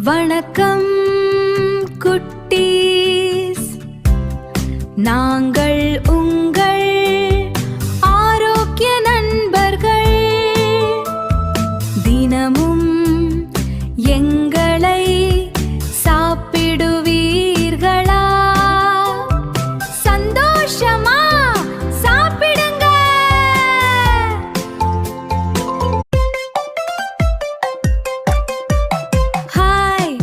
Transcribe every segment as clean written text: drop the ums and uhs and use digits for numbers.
வணக்கம் குட்டீஸ், நாங்கள் உங்கள் ஆரோக்கிய நண்பர்கள். தினமும் எங்களை சாப்பிடுவீர்களா? சந்தோஷமா சாப்பிடுங்க. ஹாய்,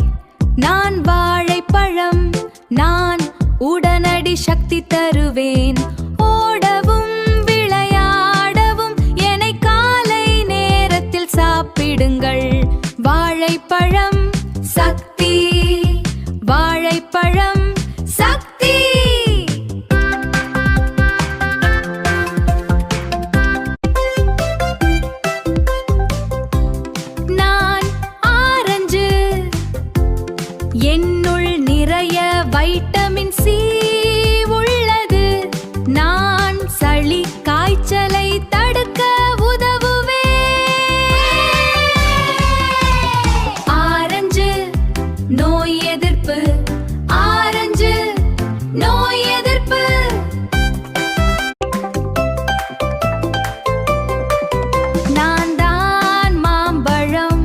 நான் வாழைப்பழம். நான் உடனடி சக்தி தருவேன். ஓடவும் விளையாடவும் என்னை காலை நேரத்தில் சாப்பிடுங்கள். வாழைப்பழம் சக்தி, வாழைப்பழம் சக்தி. நான் ஆரஞ்சு. என்னுள் நிறைய வைட்டமின் சி உள்ளது. நான் சளி காய்ச்சலை தடுக்க உதவுவேன். ஆரஞ்சு நோய் எதிர்ப்பு, ஆரஞ்சு நோய் எதிர்ப்பு. நான் தான் மாம்பழம்.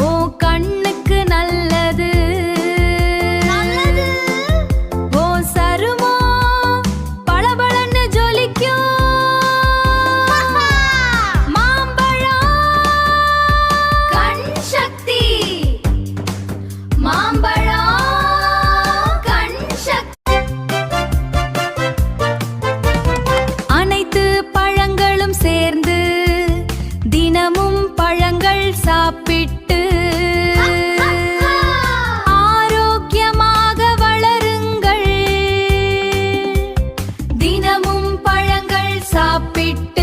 ஓ கண்ணுக்கு நல்லது. ஓ சருமோ பளபளன்னு ஜொலிக்கும். மாம்பழம் கண் சக்தி, மாம்பழம் கண் சக்தி. அனைத்து பழங்களும் சேர்ந்து தினமும் பழங்கள் சாப்பிட்டு ஆரோக்கியமாக வளருங்கள். தினமும் பழங்கள் சாப்பிட்டு